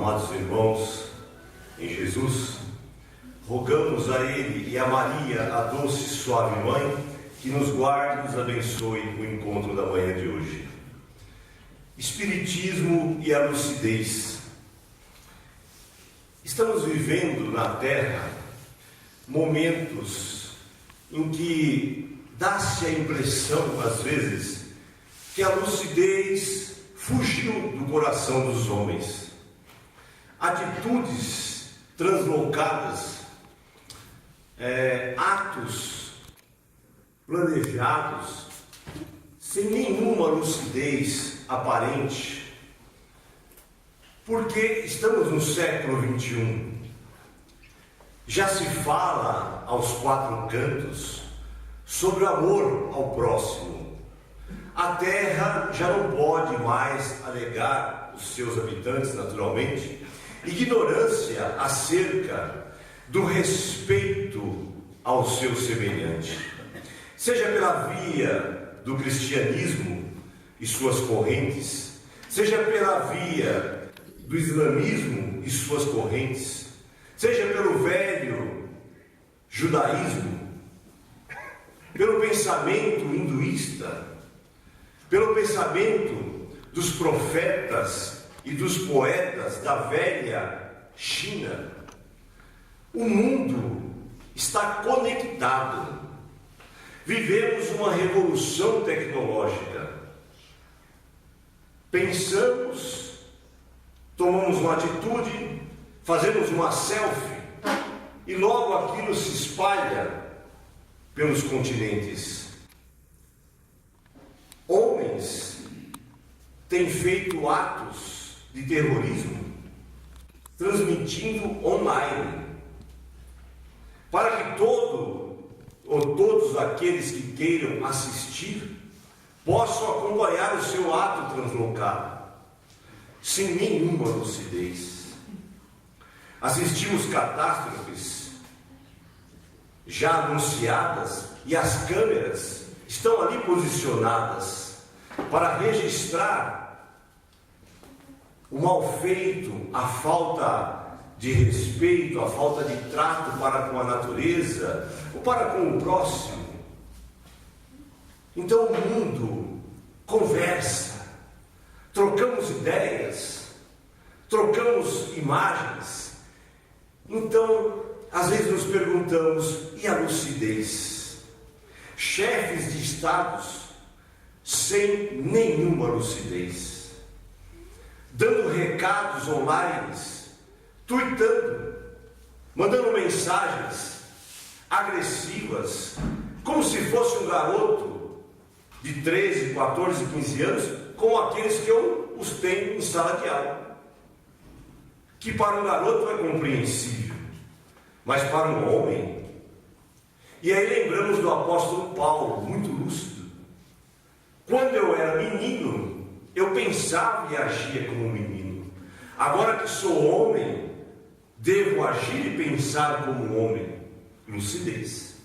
Amados irmãos, em Jesus, rogamos a Ele e a Maria, a doce e suave Mãe, que nos guarde e nos abençoe o encontro da manhã de hoje. Espiritismo e a lucidez. Estamos vivendo na Terra momentos em que dá-se a impressão, às vezes, que a lucidez fugiu do coração dos homens. Atitudes translocadas, atos planejados, sem nenhuma lucidez aparente, porque estamos no século XXI. Já se fala aos quatro cantos sobre o amor ao próximo. A Terra já não pode mais alegar os seus habitantes, naturalmente, ignorância acerca do respeito ao seu semelhante, seja pela via do cristianismo e suas correntes, seja pela via do islamismo e suas correntes, seja pelo velho judaísmo, pelo pensamento hinduísta, pelo pensamento dos profetas e dos poetas da velha China. O mundo está conectado. Vivemos uma revolução tecnológica. Pensamos, tomamos uma atitude, fazemos uma selfie e logo aquilo se espalha pelos continentes. Homens têm feito atos de terrorismo transmitindo online, para que todos aqueles que queiram assistir possam acompanhar o seu ato translocado, sem nenhuma lucidez. Assistimos catástrofes já anunciadas e as câmeras estão ali posicionadas para registrar o mal feito, a falta de respeito, a falta de trato para com a natureza ou para com o próximo. Então o mundo conversa, trocamos ideias, trocamos imagens. Então, às vezes nos perguntamos, e a lucidez? Chefes de estados sem nenhuma lucidez, dando recados online, tuitando, mandando mensagens agressivas, como se fosse um garoto de 13, 14, 15 anos, como aqueles que eu os tenho em sala de aula, que para um garoto é compreensível, mas para um homem. E aí lembramos do apóstolo Paulo, muito lúcido. Quando eu era menino, eu pensava e agia como menino. Agora que sou homem, devo agir e pensar como homem. Lucidez.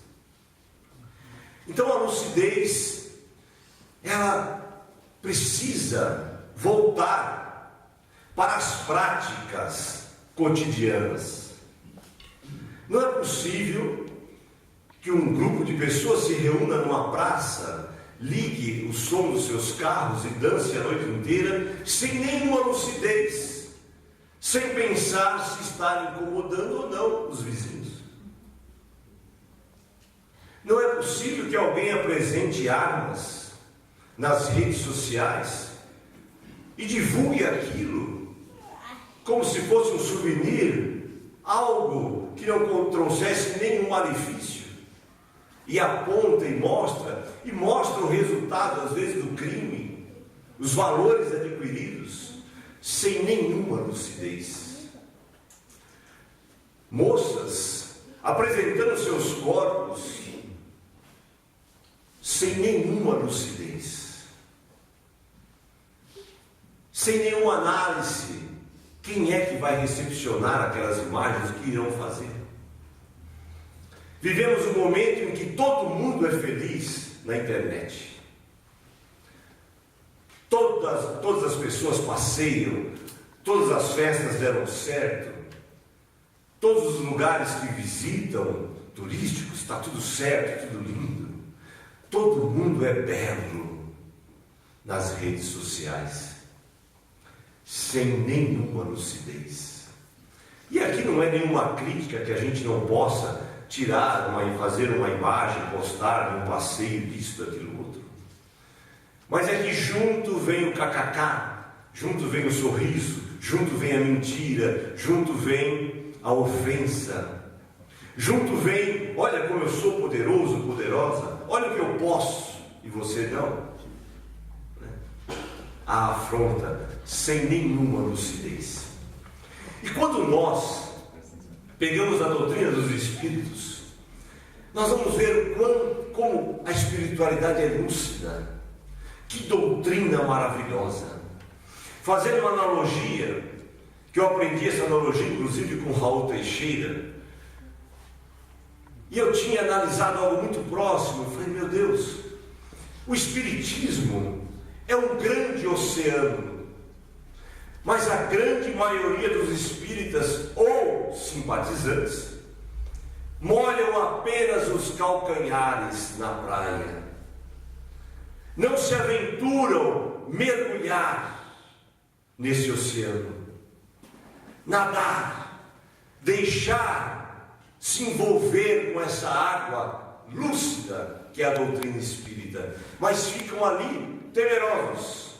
Então a lucidez, ela precisa voltar para as práticas cotidianas. Não é possível que um grupo de pessoas se reúna numa praça, ligue o som dos seus carros e dance a noite inteira, sem nenhuma lucidez, sem pensar se está incomodando ou não os vizinhos. Não é possível que alguém apresente armas nas redes sociais e divulgue aquilo como se fosse um souvenir, algo que não trouxesse nenhum malefício. E aponta e mostra o resultado, às vezes, do crime, os valores adquiridos, sem nenhuma lucidez. Moças apresentando seus corpos, sem nenhuma lucidez, sem nenhuma análise. Quem é que vai recepcionar aquelas imagens, o que irão fazer? Vivemos um momento em que todo mundo é feliz na internet. Todas as pessoas passeiam todas as festas deram certo, todos os lugares que visitam, turísticos, está tudo certo, tudo lindo. Todo mundo é belo nas redes sociais, sem nenhuma lucidez. E aqui não é nenhuma crítica que a gente não possa tirar, fazer uma imagem, postar de um passeio, disso, daquilo, outro. Mas é que junto vem o kkk, junto vem o sorriso, junto vem a mentira, junto vem a ofensa. Junto vem, olha como eu sou poderoso, poderosa, olha o que eu posso, e você não. A afronta, sem nenhuma lucidez. E quando nós pegamos a doutrina dos Espíritos, nós vamos ver como a espiritualidade é lúcida. Que doutrina maravilhosa. Fazendo uma analogia, que eu aprendi essa analogia inclusive com Raul Teixeira, e eu tinha analisado algo muito próximo. Eu falei, meu Deus, o Espiritismo é um grande oceano, mas a grande maioria dos espíritas ou simpatizantes molham apenas os calcanhares na praia, não se aventuram mergulhar nesse oceano, nadar, deixar se envolver com essa água lúcida que é a doutrina espírita, mas ficam ali temerosos,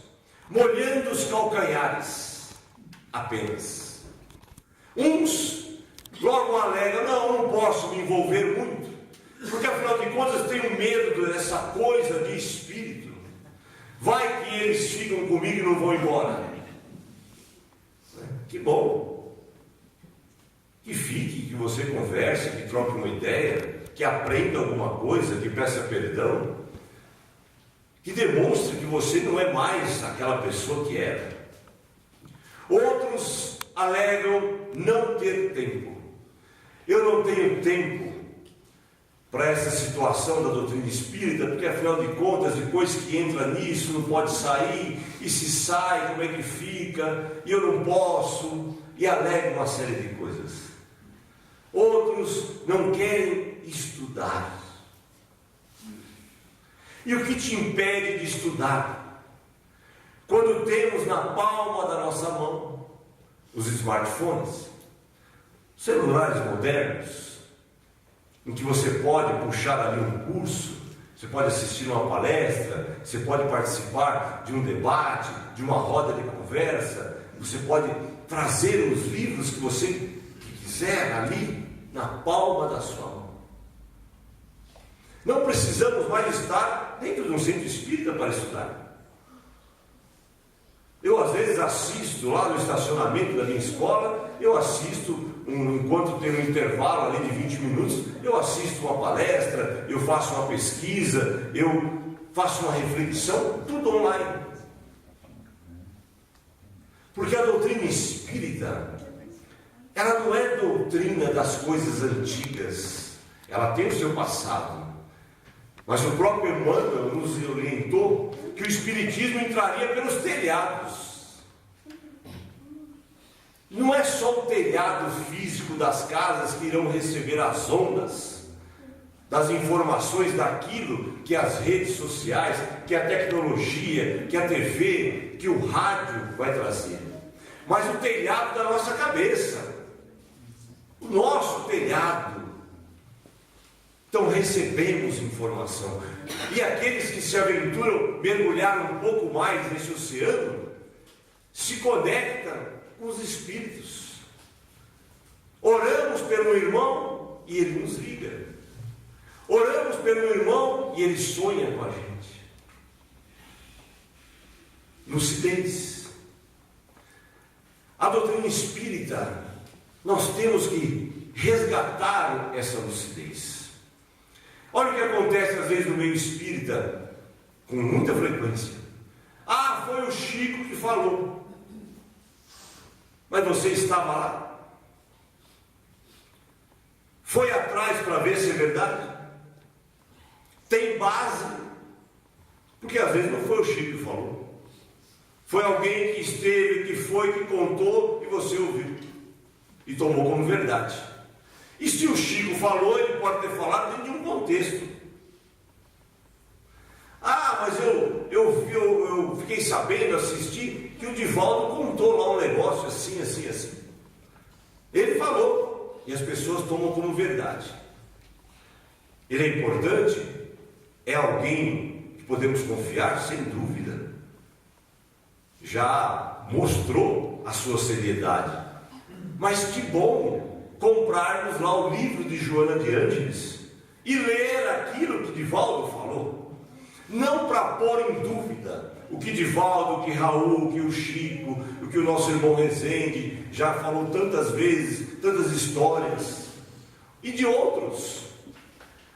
molhando os calcanhares apenas. Uns logo alegam, não posso me envolver muito, porque afinal de contas tenho medo dessa coisa de espírito, vai que eles ficam comigo e não vão embora. Que bom, que fique, que você converse, que troque uma ideia, que aprenda alguma coisa, que peça perdão, que demonstre que você não é mais aquela pessoa que era. Outros alegam não ter tempo. Eu não tenho tempo para essa situação da doutrina espírita, porque afinal de contas, depois que entra nisso, não pode sair, e se sai, como é que fica, e eu não posso, e alegam uma série de coisas. Outros não querem estudar. E o que te impede de estudar? Quando temos na palma da nossa mão os smartphones, celulares modernos, em que você pode puxar ali um curso, você pode assistir uma palestra, você pode participar de um debate, de uma roda de conversa, você pode trazer os livros que você quiser ali na palma da sua mão. Não precisamos mais estar dentro de um centro espírita para estudar. Eu às vezes assisto lá no estacionamento da minha escola, eu assisto, enquanto tem um intervalo ali de 20 minutos, eu assisto uma palestra, eu faço uma pesquisa, eu faço uma reflexão, tudo online. Porque a doutrina espírita, ela não é doutrina das coisas antigas, ela tem o seu passado. Mas o próprio Emmanuel nos orientou que o Espiritismo entraria pelos telhados. Não é só o telhado físico das casas que irão receber as ondas das informações daquilo que as redes sociais, que a tecnologia, que a TV, que o rádio vai trazer, mas o telhado da nossa cabeça, o nosso telhado. Então recebemos informação, e aqueles que se aventuram mergulhar um pouco mais nesse oceano, se conectam com os espíritos. Oramos pelo irmão e ele nos liga. Oramos pelo irmão e ele sonha com a gente. Lucidez. A doutrina espírita, nós temos que resgatar essa lucidez. Olha o que acontece às vezes no meio espírita, com muita frequência. Ah, foi o Chico que falou. Mas você estava lá? Foi atrás para ver se é verdade? Tem base? Porque às vezes não foi o Chico que falou. Foi alguém que esteve, que foi, que contou e você ouviu e tomou como verdade. E se o Chico falou, ele pode ter falado dentro de um contexto. Ah, mas eu fiquei sabendo, assisti, que o Divaldo contou lá um negócio assim, assim, assim. Ele falou, e as pessoas tomam como verdade. Ele é importante? É alguém que podemos confiar? Sem dúvida. Já mostrou a sua seriedade. Mas que bom comprarmos lá o livro de Joana de Ângeles e ler aquilo que Divaldo falou. Não para pôr em dúvida o que Divaldo, o que Raul, o que o Chico, o que o nosso irmão Rezende já falou tantas vezes, tantas histórias, e de outros.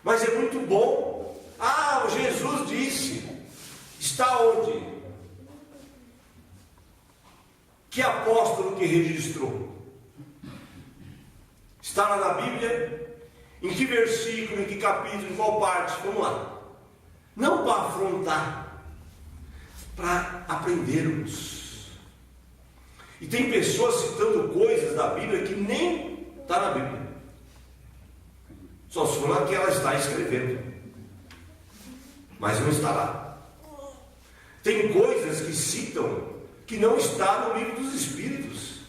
Mas é muito bom. Ah, Jesus disse. Está onde? Que apóstolo que registrou? Está lá na Bíblia? Em que versículo, em que capítulo, em qual parte? Vamos lá. Não para afrontar, para aprendermos. E tem pessoas citando coisas da Bíblia que nem está na Bíblia. Só se for lá que ela está escrevendo. Mas não está lá. Tem coisas que citam que não está no livro dos Espíritos.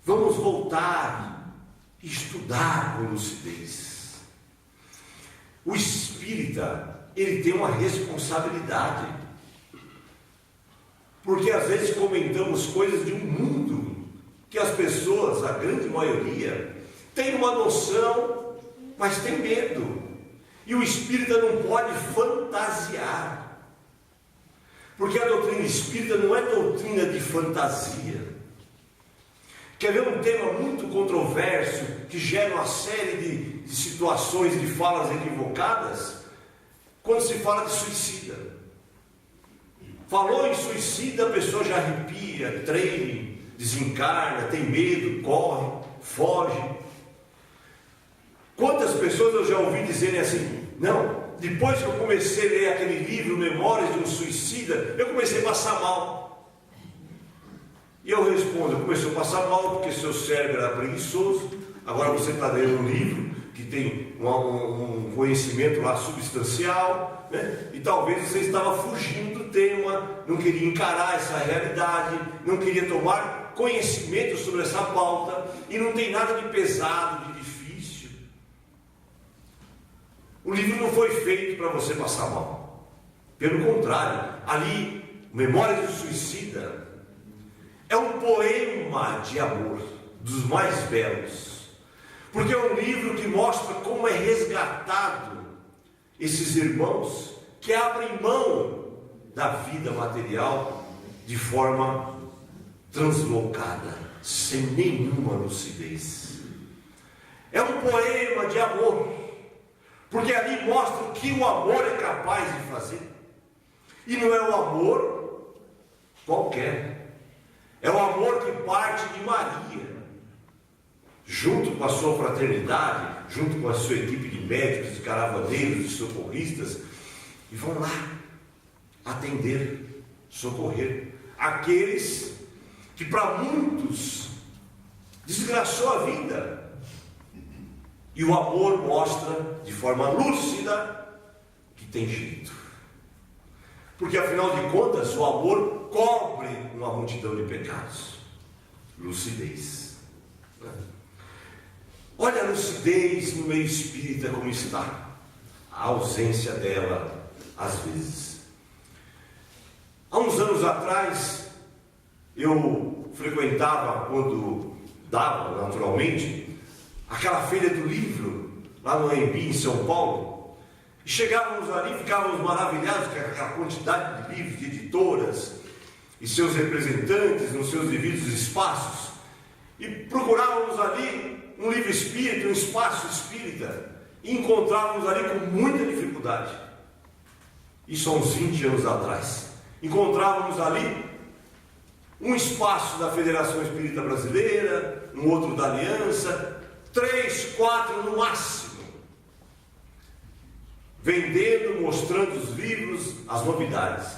Vamos voltar e estudar com lucidez. O espírita, ele tem uma responsabilidade. Porque às vezes comentamos coisas de um mundo que as pessoas, a grande maioria, tem uma noção, mas tem medo. E o espírita não pode fantasiar. Porque a doutrina espírita não é doutrina de fantasia. Quer ver um tema muito controverso, que gera uma série de situações, de falas equivocadas? Quando se fala de suicida. Falou em suicida, a pessoa já arrepia, treme, desencarna, tem medo, corre, foge. Quantas pessoas eu já ouvi dizerem assim: não, depois que eu comecei a ler aquele livro, Memórias de um Suicida, eu comecei a passar mal. E eu respondo: começou a passar mal porque seu cérebro era preguiçoso. Agora você está lendo um livro que tem um conhecimento lá substancial, né? E talvez você estava fugindo do tema, não queria encarar essa realidade, não queria tomar conhecimento sobre essa pauta, e não tem nada de pesado, de difícil. O livro não foi feito para você passar mal. Pelo contrário, ali, Memórias do Suicida, é um poema de amor, dos mais belos. Porque é um livro que mostra como é resgatado esses irmãos que abrem mão da vida material de forma translocada, sem nenhuma lucidez. É um poema de amor, porque ali mostra o que o amor é capaz de fazer. E não é um amor qualquer. É o amor que parte de Maria, junto com a sua fraternidade, junto com a sua equipe de médicos, de caravadeiros, de socorristas, e vão lá atender, socorrer aqueles que para muitos desgraçou a vida. E o amor mostra de forma lúcida que tem jeito. Porque afinal de contas, o amor cobre uma multidão de pecados. Lucidez. Olha a lucidez no meio espírita como está. A ausência dela, às vezes. Há uns anos atrás, eu frequentava, quando dava naturalmente, aquela feira do livro, lá no AMB, em São Paulo. E chegávamos ali, ficávamos maravilhados com aquela quantidade de livros, de editoras e seus representantes nos seus devidos espaços. E procurávamos ali um livro espírita, um espaço espírita, e encontrávamos ali com muita dificuldade. Isso há uns 20 anos atrás. Encontrávamos ali um espaço da Federação Espírita Brasileira, um outro da Aliança, 3, 4 no máximo. vendendo, mostrando os livros, as novidades.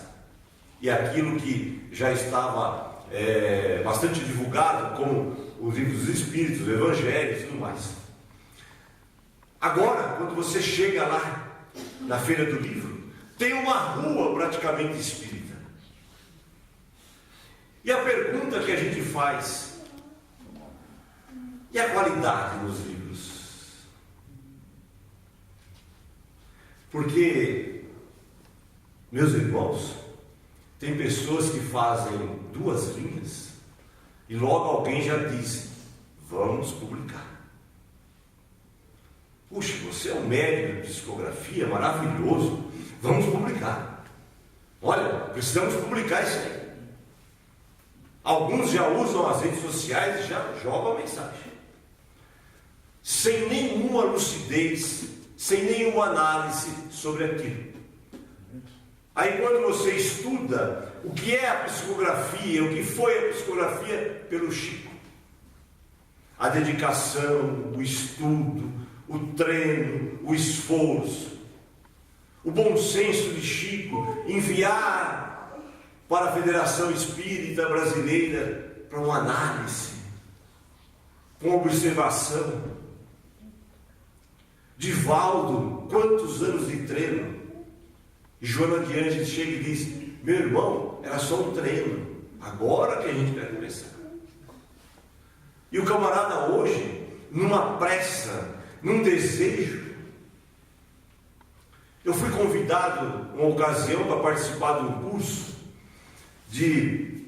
E aquilo que já estava bastante divulgado, como os livros dos Espíritos, os Evangelhos e tudo mais. Agora, quando você chega lá na Feira do Livro, tem uma rua praticamente espírita. E a pergunta que a gente faz: e a qualidade nos livros? Porque, meus irmãos, tem pessoas que fazem 2 linhas e logo alguém já diz: vamos publicar. Puxa, você é um médico de psicografia maravilhoso, vamos publicar. Olha, precisamos publicar isso aí. Alguns já usam as redes sociais e já jogam a mensagem, sem nenhuma lucidez, sem nenhuma análise sobre aquilo. Aí quando você estuda o que é a psicografia, o que foi a psicografia pelo Chico, a dedicação, o estudo, o treino, o esforço, o bom senso de Chico, enviar para a Federação Espírita Brasileira para uma análise, com observação. Divaldo, quantos anos de treino? E Joana de Ângeles chega e diz: meu irmão, era só um treino, agora que a gente vai começar. E o camarada hoje, numa pressa, num desejo. Eu fui convidado uma ocasião para participar de um curso de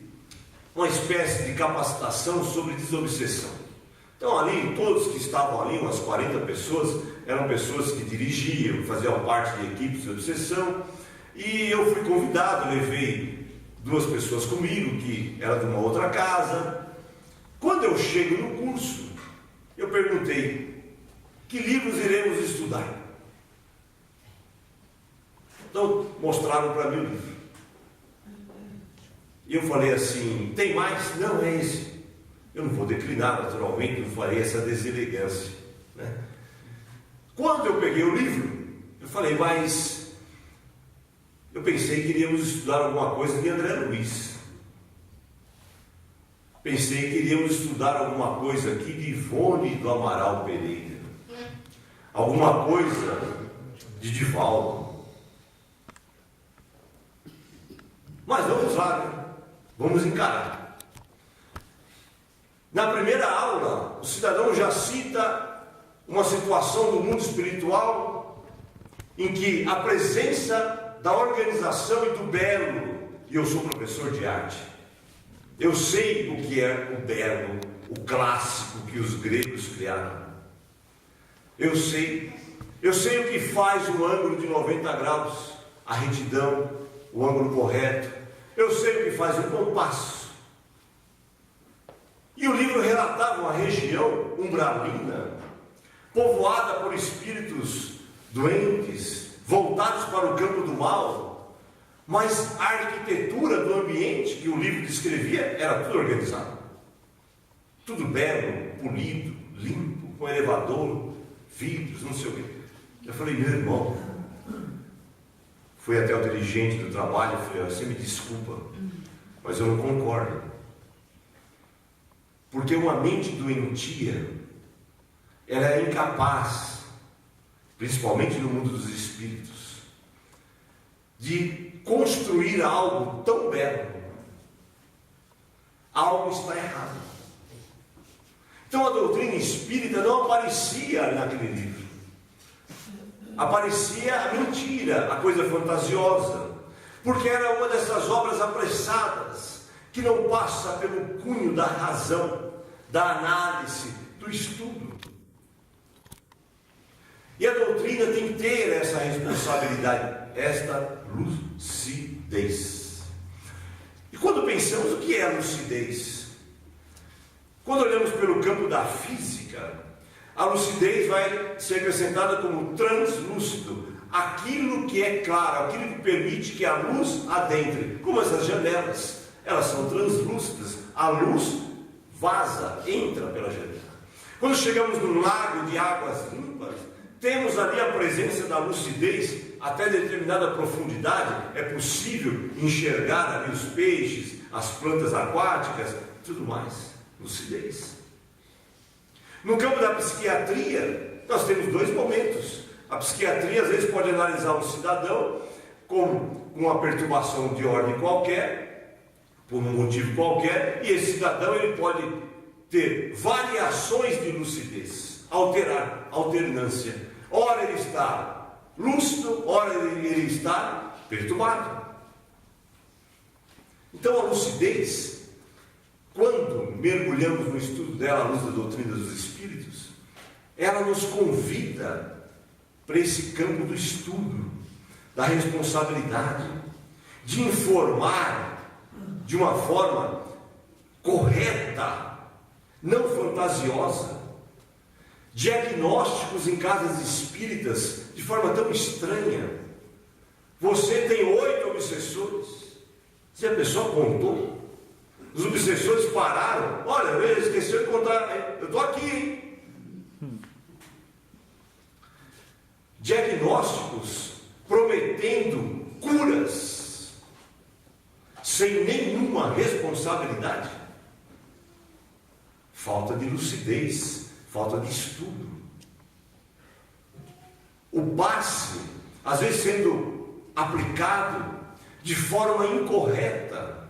uma espécie de capacitação sobre desobsessão. Então ali, todos que estavam ali, umas 40 pessoas, eram pessoas que dirigiam, faziam parte de equipes de obsessão, e eu fui convidado, levei 2 pessoas comigo, que eram de uma outra casa. Quando eu chego no curso, eu perguntei: que livros iremos estudar? Então, mostraram para mim o livro. E eu falei assim: tem mais? Não, é esse. Eu não vou declinar, naturalmente, não farei essa deselegância, né? Quando eu peguei o livro, eu falei: mas eu pensei que iríamos estudar alguma coisa de André Luiz. Pensei que iríamos estudar alguma coisa aqui de Ivone do Amaral Pereira. Alguma coisa de Divaldo. Mas vamos lá, né? Vamos encarar. Na primeira aula, o cidadão já cita uma situação do mundo espiritual em que a presença da organização e do belo, e eu sou professor de arte, eu sei o que é o belo, o clássico que os gregos criaram. Eu sei o que faz um ângulo de 90 graus, a retidão, o ângulo correto. Eu sei o que faz o compasso. E o livro relatava uma região umbralina, povoada por espíritos doentes, voltados para o campo do mal, mas a arquitetura do ambiente que o livro descrevia era tudo organizado. Tudo belo, polido, limpo, com elevador, vidros, não sei o quê. Eu falei: meu irmão, fui até o dirigente do trabalho e falei: você me desculpa, mas eu não concordo. Porque uma mente doentia, ela é incapaz, principalmente no mundo dos espíritos, de construir algo tão belo. Algo está errado. Então a doutrina espírita não aparecia naquele livro. Aparecia a mentira, a coisa fantasiosa, porque era uma dessas obras apressadas, que não passa pelo cunho da razão, da análise, do estudo. E a doutrina tem que ter essa responsabilidade, esta lucidez. E quando pensamos, o que é a lucidez? Quando olhamos pelo campo da física, a lucidez vai ser acrescentada como translúcido, aquilo que é claro, aquilo que permite que a luz adentre, como essas janelas, elas são translúcidas, a luz vaza, entra pela janela. Quando chegamos no lago de águas limpas, temos ali a presença da lucidez até determinada profundidade é possível enxergar ali os peixes, as plantas aquáticas, tudo mais. Lucidez. No campo da psiquiatria, nós temos dois momentos. A psiquiatria às vezes pode analisar um cidadão com uma perturbação de ordem qualquer, por um motivo qualquer, e esse cidadão ele pode ter variações de lucidez, alternância. Ora ele está lúcido, ora ele está perturbado. Então a lucidez, quando mergulhamos no estudo dela à luz da doutrina dos Espíritos, ela nos convida para esse campo do estudo, da responsabilidade, de informar de uma forma correta, não fantasiosa, diagnósticos em casas espíritas de forma tão estranha. Você tem 8 obsessores. Se a pessoa contou, os obsessores pararam. Olha, ele esqueceu de contar. Eu estou aqui, hein? Diagnósticos prometendo curas sem nenhuma responsabilidade. Falta de lucidez, falta de estudo. O passe, às vezes sendo aplicado de forma incorreta.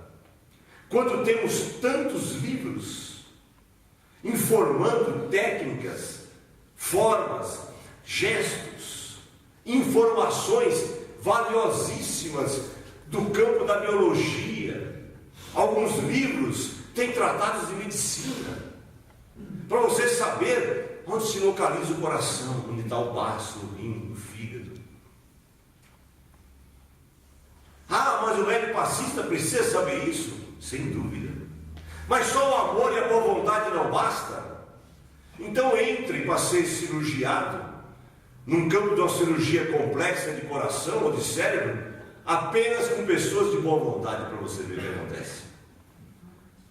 Quando temos tantos livros informando técnicas, formas, gestos, informações valiosíssimas do campo da biologia. Alguns livros têm tratados de medicina, para você saber onde se localiza o coração, onde está o baço, o rim, o fígado. Ah, mas o médico passista precisa saber isso? Sem dúvida. Mas só o amor e a boa vontade não basta? Então entre para ser cirurgiado num campo de uma cirurgia complexa de coração ou de cérebro, apenas com pessoas de boa vontade, para você ver o que acontece.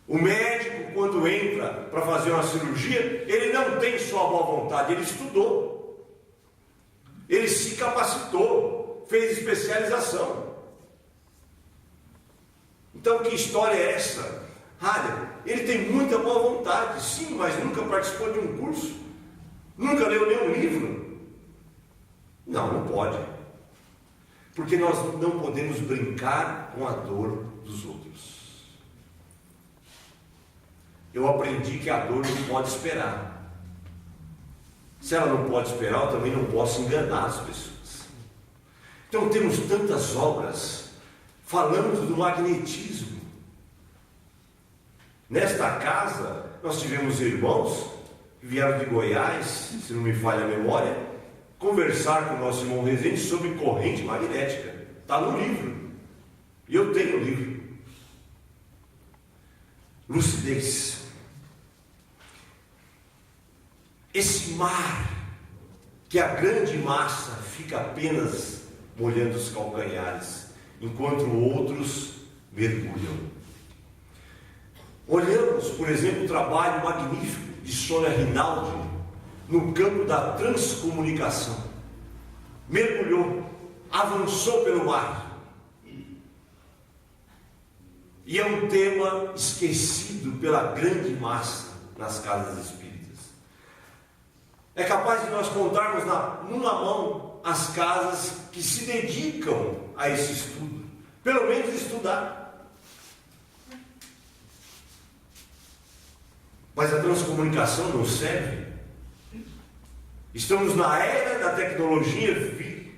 O médico, quando entra para fazer uma cirurgia, ele não tem só a boa vontade, ele estudou, ele se capacitou, fez especialização. Então, que história é essa? Olha, ele tem muita boa vontade, sim, mas nunca participou de um curso, nunca leu nenhum livro. Não, não pode, porque nós não podemos brincar com a dor dos outros. Eu aprendi que a dor não pode esperar. Se ela não pode esperar, eu também não posso enganar as pessoas. Então temos tantas obras, falamos do magnetismo. Nesta casa, nós tivemos irmãos que vieram de Goiás, se não me falha a memória, conversar com o nosso irmão Rezende sobre corrente magnética. Está no livro. E eu tenho o livro. Lucidez. Esse mar, que a grande massa fica apenas molhando os calcanhares, enquanto outros mergulham. Olhamos, por exemplo, o trabalho magnífico de Sônia Rinaldi no campo da transcomunicação. Mergulhou, avançou pelo mar. E é um tema esquecido pela grande massa nas casas espíritas. É capaz de nós contarmos numa mão as casas que se dedicam a esse estudo, pelo menos estudar. Mas a transcomunicação não serve. Estamos na era da tecnologia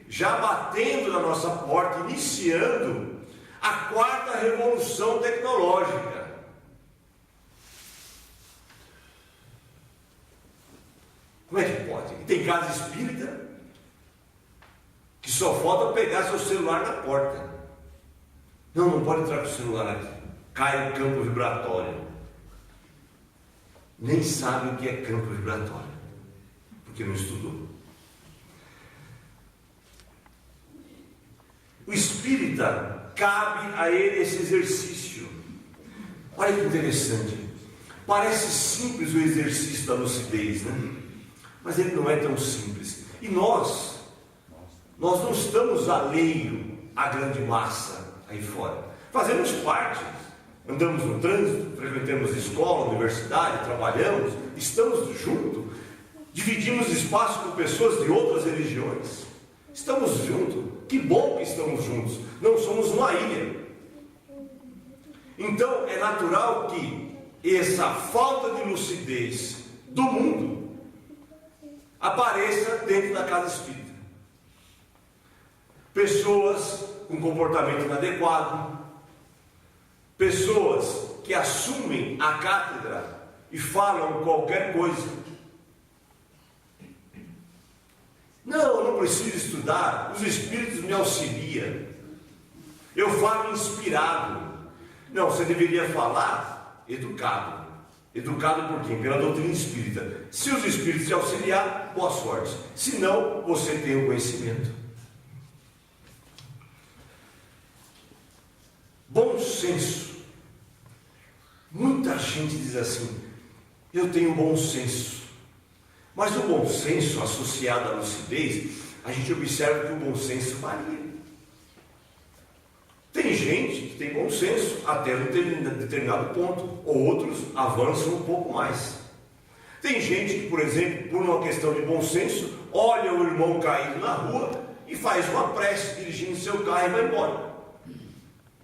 já batendo na nossa porta, iniciando a 4ª revolução tecnológica. Como é que pode? E tem casa espírita que só falta pegar seu celular na porta. Não pode entrar com o celular aqui. Cai o campo vibratório. Nem sabe o que é campo vibratório, porque não estudou. O espírita, cabe a ele esse exercício. Olha que interessante. Parece simples o exercício da lucidez, né? Mas ele não é tão simples. E nós Nós não estamos alheio à grande massa aí fora. Fazemos parte. Andamos no trânsito, frequentamos escola, universidade, trabalhamos, estamos juntos, dividimos espaço com pessoas de outras religiões. Estamos juntos. Que bom que estamos juntos. Não somos uma ilha. Então é natural que essa falta de lucidez do mundo apareça dentro da casa espírita. Pessoas com comportamento inadequado, pessoas que assumem a cátedra e falam qualquer coisa. Não, eu não preciso estudar, os espíritos me auxiliam. Eu falo inspirado. Não, você deveria falar educado. Educado por quem? Pela doutrina espírita. Se os espíritos te auxiliar, boa sorte. Se não, você tem o conhecimento. Bom senso. Muita gente diz assim: eu tenho bom senso. Mas o bom senso associado à lucidez, a gente observa que o bom senso varia. Tem gente que tem bom senso até um determinado ponto, ou outros avançam um pouco mais. Tem gente que, por exemplo, por uma questão de bom senso, olha o irmão caído na rua e faz uma prece dirigindo seu carro e vai embora.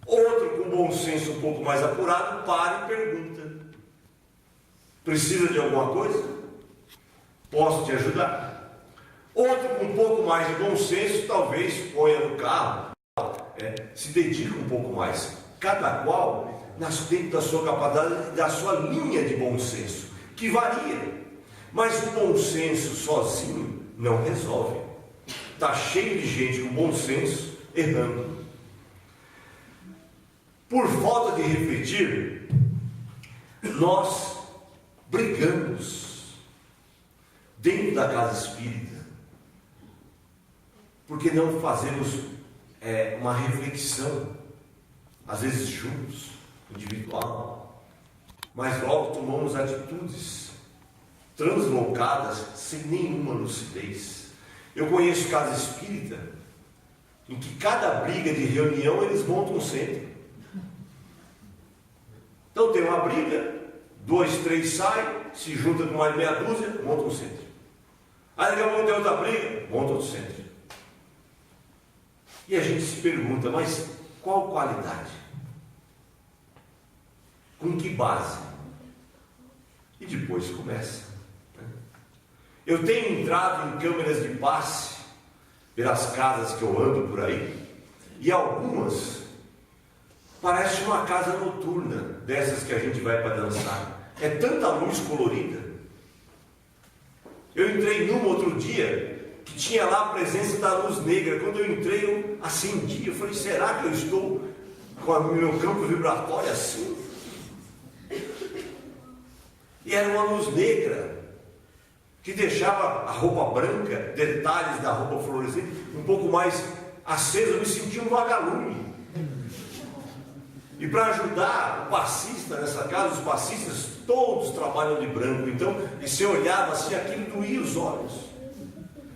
Outro com bom senso um pouco mais apurado para e pergunta: precisa de alguma coisa? Posso te ajudar? Outro com um pouco mais de bom senso talvez ponha no carro, se dedica um pouco mais. Cada qual dentro da sua capacidade, da sua linha de bom senso, que varia. Mas o bom senso sozinho não resolve. Está cheio de gente com bom senso errando. Por falta de refletir, nós brigamos dentro da casa espírita, porque não fazemos uma reflexão, às vezes juntos, individual, mas logo tomamos atitudes translocadas sem nenhuma lucidez. Eu conheço casa espírita em que cada briga de reunião eles montam um centro. Então tem uma briga, 2, 3 saem, se juntam com mais meia dúzia, montam um centro. Aí daqui a pouco tem outra briga, monta outro centro. E a gente se pergunta, mas qual qualidade? Com que base? E depois começa. Eu tenho entrado em câmeras de passe pelas casas que eu ando por aí, e algumas parece uma casa noturna, dessas que a gente vai para dançar. É tanta luz colorida. Eu entrei num outro dia que tinha lá a presença da luz negra. Quando eu entrei, eu acendi. Eu falei, será que eu estou com o meu campo vibratório assim? E era uma luz negra que deixava a roupa branca, detalhes da roupa fluorescente, um pouco mais acesa. Eu me sentia um vagalume. E para ajudar o passista nessa casa, os passistas todos trabalham de branco. Então, e se eu olhava assim, aquilo doía os olhos.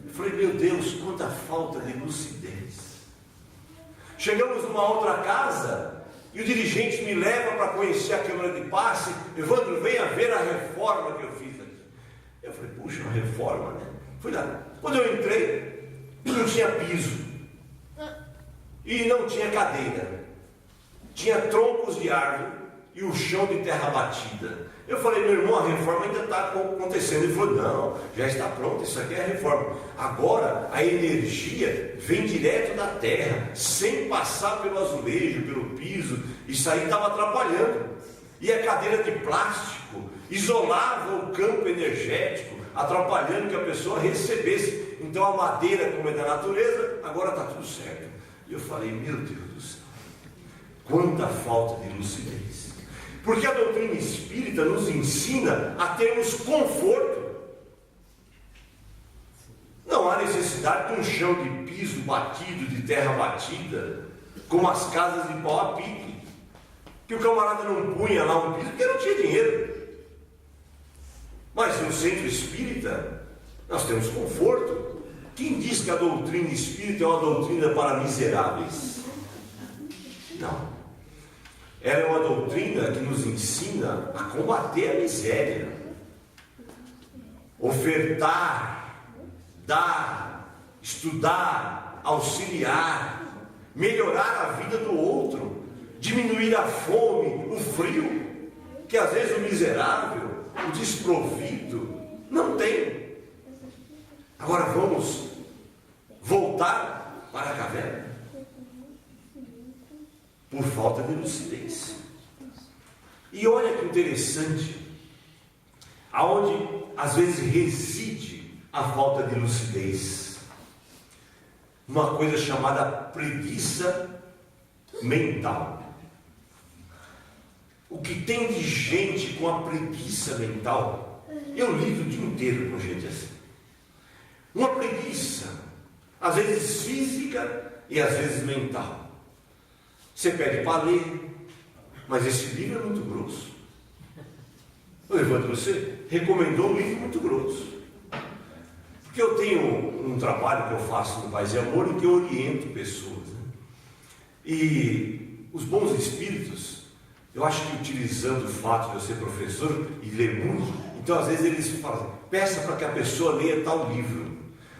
Eu falei, meu Deus, quanta falta de lucidez. Chegamos numa outra casa e o dirigente me leva para conhecer a câmara de passe. Evandro, venha ver a reforma que eu fiz aqui. Eu falei, puxa, uma reforma, né? Fui lá. Quando eu entrei, não tinha piso e não tinha cadeira. Tinha troncos de árvore e o chão de terra batida. Eu falei, meu irmão, a reforma ainda está acontecendo. Ele falou, não, já está pronta, isso aqui é a reforma. Agora a energia vem direto da terra, sem passar pelo azulejo, pelo piso. Isso aí estava atrapalhando. E a cadeira de plástico isolava o campo energético, atrapalhando que a pessoa recebesse. Então a madeira, como é da natureza, agora está tudo certo. E eu falei, meu Deus do céu, quanta falta de lucidez. Porque a doutrina espírita nos ensina a termos conforto. Não há necessidade de um chão de piso batido, de terra batida, como as casas de pau a pique, que o camarada não punha lá um piso porque não tinha dinheiro. Mas no centro espírita nós temos conforto. Quem diz que a doutrina espírita é uma doutrina para miseráveis? Não. Ela é uma doutrina que nos ensina a combater a miséria, ofertar, dar, estudar, auxiliar, melhorar a vida do outro, diminuir a fome, o frio, que às vezes o miserável, o desprovido, não tem. Agora vamos voltar para a caverna por falta de lucidez. E olha que interessante, aonde às vezes reside a falta de lucidez, uma coisa chamada preguiça mental. O que tem de gente com a preguiça mental, eu lido o dia inteiro com gente assim. Uma preguiça, às vezes física e às vezes mental. Você pede para ler, mas esse livro é muito grosso. O Evandro, você recomendou um livro muito grosso. Porque eu tenho um trabalho que eu faço no Paz e Amor em que eu oriento pessoas, né? E os bons espíritos, eu acho que utilizando o fato de eu ser professor e ler muito, então às vezes eles falam, peça para que a pessoa leia tal livro,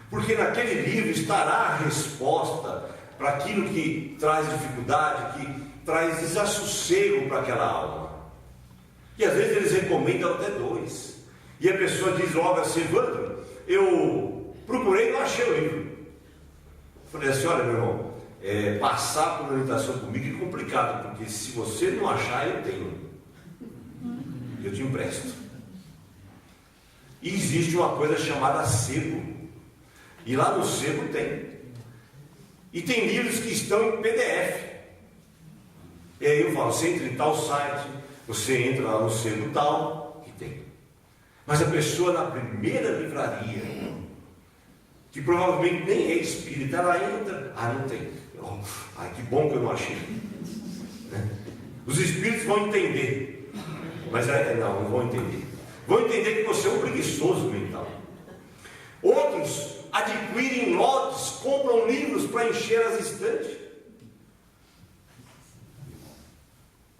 porque naquele livro estará a resposta para aquilo que traz dificuldade, que traz desassossego para aquela alma. E às vezes eles recomendam até 2. E a pessoa diz logo assim, Evandro, eu procurei e não achei o livro. Eu falei assim, olha meu irmão, passar por orientação comigo é complicado, porque se você não achar, eu tenho. Eu te empresto. E existe uma coisa chamada sebo. E lá no sebo tem. E tem livros que estão em PDF. E aí eu falo, você entra em tal site, você entra lá no sebo tal, que tem. Mas a pessoa na primeira livraria, que provavelmente nem é espírita, ela entra, não tem. Que bom que eu não achei. Né? Os espíritos vão entender, mas não vão entender. Vão entender que você é um preguiçoso mental. Outros adquirem lotes, compram livros para encher as estantes.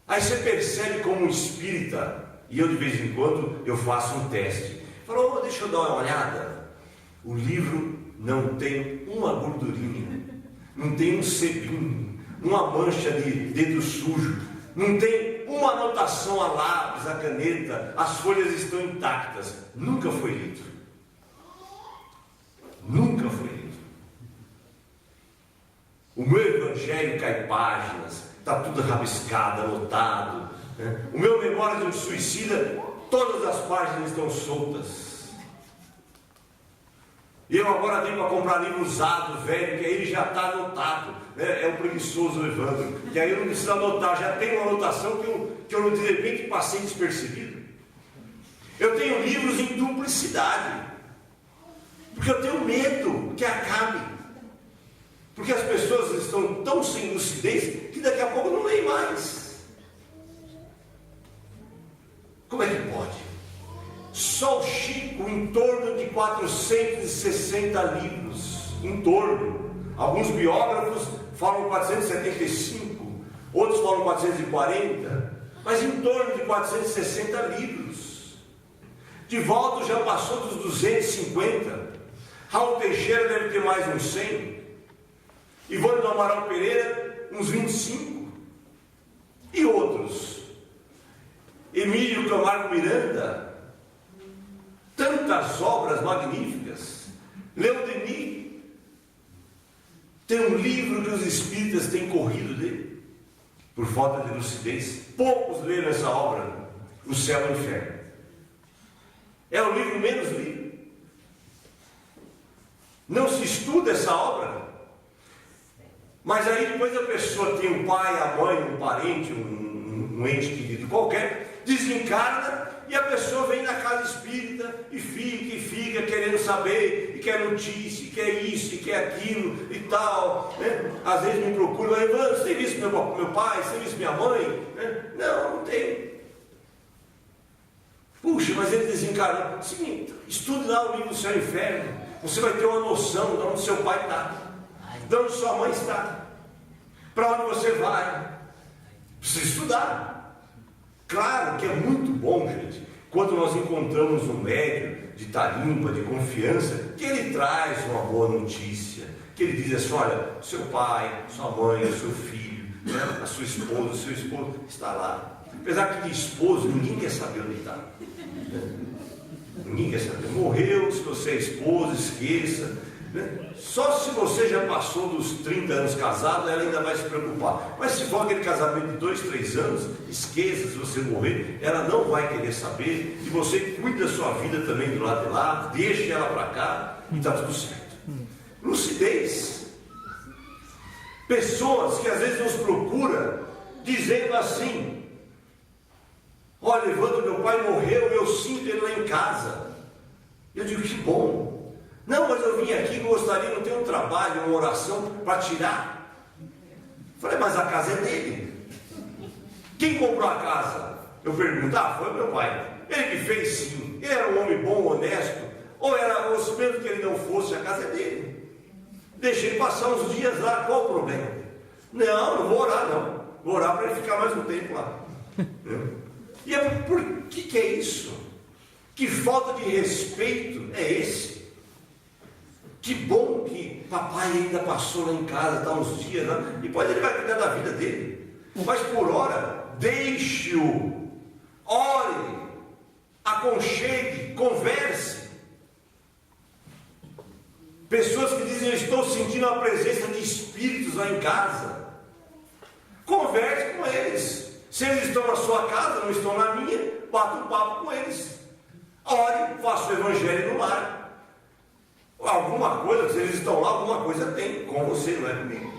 Aí você percebe como um espírita, e eu de vez em quando eu faço um teste. Falou, deixa eu dar uma olhada. O livro não tem uma gordurinha, não tem um sebinho, uma mancha de dedo sujo, não tem uma anotação a lápis, a caneta, as folhas estão intactas. Nunca foi lido. Nunca foi lido. O meu evangelho cai páginas, está tudo rabiscado, anotado, né? O meu memória de um suicida, todas as páginas estão soltas. E eu agora venho para comprar livro usado, velho, que aí ele já está anotado, né? É o preguiçoso Evandro, que aí eu não preciso anotar, já tem uma anotação que eu de repente passei despercebido. Eu tenho livros em duplicidade, porque eu tenho medo que acabe. Porque as pessoas estão tão sem lucidez que daqui a pouco não leem mais. Como é que pode? Só o Chico, em torno de 460 livros. Em torno. Alguns biógrafos falam 475, outros falam 440, mas em torno de 460 livros. Divaldo já passou dos 250. Raul Teixeira deve ter mais uns 100. Ivone do Amaral Pereira, uns 25. E outros? Emílio Camargo Miranda, tantas obras magníficas. Leon Denis, tem um livro que os espíritas têm corrido dele, por falta de lucidez. Poucos leram essa obra, O Céu e o Inferno. É o livro menos lido. Não se estuda essa obra. Mas aí depois a pessoa tem um pai, a mãe, um parente, um ente querido qualquer, desencarna e a pessoa vem na casa espírita e fica querendo saber, e quer notícia, e quer isso, e quer aquilo e tal, né? Às vezes me procura, Evandro, você tem visto meu pai, você tem visto minha mãe? Né? Não tem. Puxa, mas ele desencarnou. Seguinte, estude lá o livro do Céu e Inferno. você vai ter uma noção de onde seu pai está, de onde sua mãe está, para onde você vai. Precisa estudar. Claro que é muito bom, gente, quando nós encontramos um médium de tarimba, de confiança, que ele traz uma boa notícia, que ele diz assim: olha, seu pai, sua mãe, seu filho, né, a sua esposa, o seu esposo está lá. Apesar que de esposo ninguém quer saber onde está. Ninguém quer saber. Morreu, se você é esposo, esqueça. Né? Só se você já passou dos 30 anos casado, ela ainda vai se preocupar. Mas se for aquele casamento de 2, 3 anos, esqueça, se você morrer, ela não vai querer saber. E você cuida da sua vida também do lado de lá, deixe ela para cá e está tudo certo. Lucidez. Pessoas que às vezes nos procuram dizendo assim: olha, Evandro, meu pai morreu, eu sinto ele lá em casa. Eu digo: que bom. Não, mas eu vim aqui, gostaria, não tem um trabalho, uma oração para tirar. Falei: mas a casa é dele. Quem comprou a casa? Eu pergunto: foi meu pai. Ele que fez, sim. Ele era um homem bom, honesto. Ou mesmo que ele não fosse, a casa é dele. Deixei passar uns dias lá, qual o problema? Não vou orar, não. Vou orar para ele ficar mais um tempo lá. E por que é isso? Que falta de respeito é esse? Que bom que papai ainda passou lá em casa, está uns dias lá, e depois ele vai cuidar da vida dele. Mas por hora, deixe-o, ore, aconchegue, converse. Pessoas que dizem: eu estou sentindo a presença de espíritos lá em casa. Converse com eles. Se eles estão na sua casa, não estão na minha, bata um papo com eles. Ore, faça o evangelho no lar. Alguma coisa, se eles estão lá, alguma coisa tem com você, não é comigo.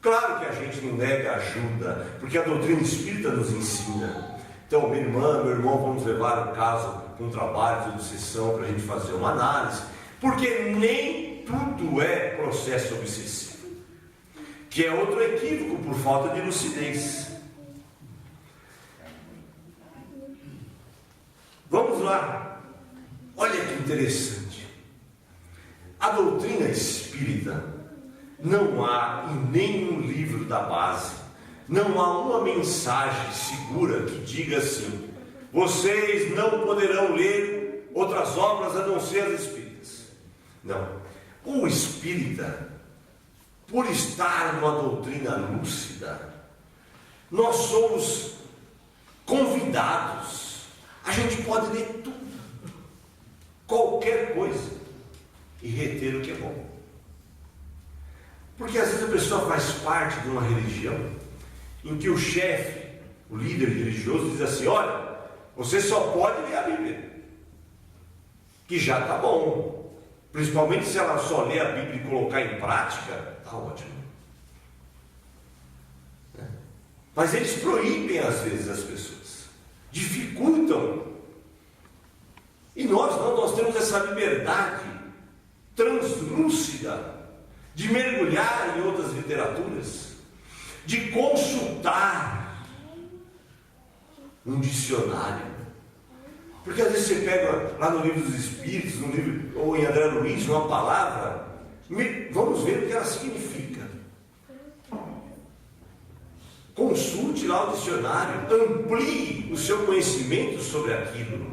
Claro que a gente não nega ajuda, porque a doutrina espírita nos ensina. Então, minha irmã, meu irmão, vamos levar o caso com um trabalho de obsessão para a gente fazer uma análise, porque nem tudo é processo obsessivo, que é outro equívoco por falta de lucidez. Vamos lá. Olha que interessante. A doutrina espírita, não há em nenhum livro da base, não há uma mensagem segura que diga assim: vocês não poderão ler outras obras a não ser as espíritas. Não. O espírita, por estar numa doutrina lúcida, nós somos convidados. A gente pode ler tudo, qualquer coisa, e reter o que é bom. Porque às vezes a pessoa faz parte de uma religião em que o chefe, o líder religioso, diz assim: olha, você só pode ler a Bíblia, que já está bom. Principalmente se ela só ler a Bíblia e colocar em prática, está ótimo. Mas eles proíbem às vezes as pessoas, dificultam. E nós não, nós temos essa liberdade translúcida de mergulhar em outras literaturas, de consultar um dicionário. Porque às vezes você pega lá no Livro dos Espíritos, no livro, ou em André Luiz, uma palavra, vamos ver o que ela significa. Consulte lá o dicionário, amplie o seu conhecimento sobre aquilo.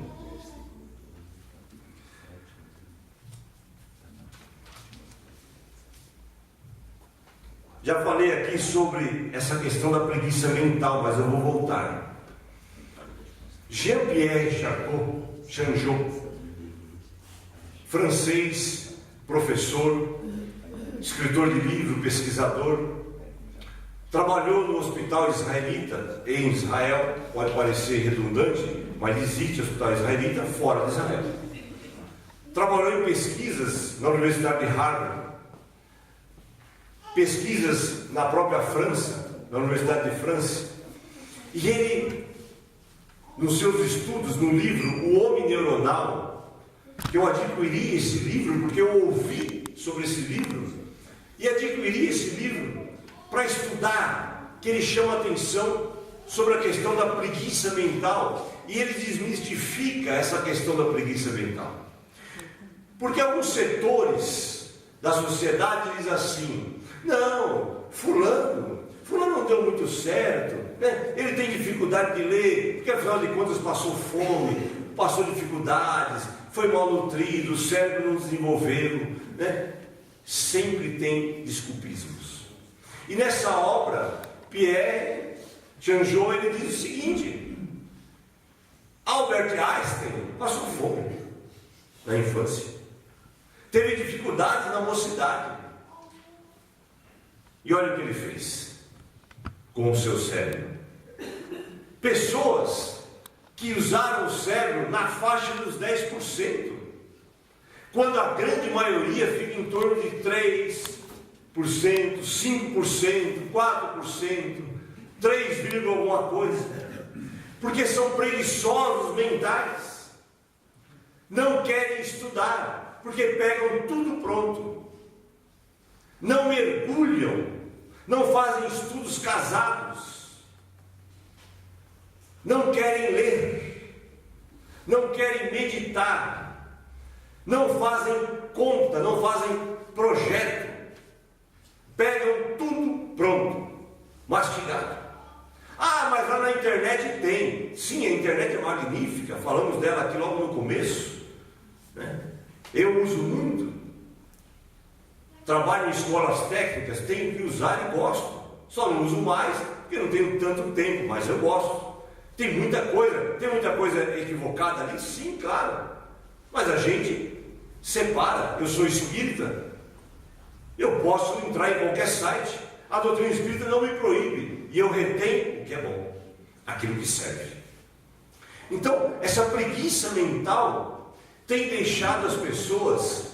Já falei aqui sobre essa questão da preguiça mental, mas eu vou voltar. Jean-Pierre Changot, francês, professor, escritor de livro, pesquisador, trabalhou no hospital israelita em Israel. Pode parecer redundante, mas existe hospital israelita fora de Israel. Trabalhou em pesquisas na Universidade de Harvard, pesquisas na própria França, na Universidade de França. E ele, nos seus estudos, no livro O Homem Neuronal, que eu adquiri esse livro porque eu ouvi sobre esse livro, e adquiri esse livro para estudar, que ele chama atenção sobre a questão da preguiça mental, e ele desmistifica essa questão da preguiça mental. Porque alguns setores da sociedade dizem assim: não, fulano não deu muito certo, né? Ele tem dificuldade de ler, porque afinal de contas passou fome, passou dificuldades, foi mal nutrido, o cérebro não desenvolveu, né? Sempre tem desculpismos. E nessa obra, Pierre Chanjou, ele diz o seguinte: Albert Einstein passou fome na infância, teve dificuldades na mocidade, e olha o que ele fez com o seu cérebro. Pessoas que usaram o cérebro na faixa dos 10%, quando a grande maioria fica em torno de 3%, 5%, 4%, 3, alguma coisa, porque são preguiçosos mentais, não querem estudar, porque pegam tudo pronto, não mergulham, não fazem estudos casados, não querem ler, não querem meditar, não fazem conta, não fazem projeto, pegam tudo pronto, mastigado. Ah, mas lá na internet tem. Sim, a internet é magnífica, falamos dela aqui logo no começo, né? Eu uso muito, trabalho em escolas técnicas, tenho que usar e gosto. Só não uso mais porque não tenho tanto tempo, mas eu gosto. Tem muita coisa equivocada ali, sim, claro, mas a gente separa. Eu sou espírita, eu posso entrar em qualquer site, a doutrina espírita não me proíbe, e eu retenho o que é bom, aquilo que serve. Então, essa preguiça mental tem deixado as pessoas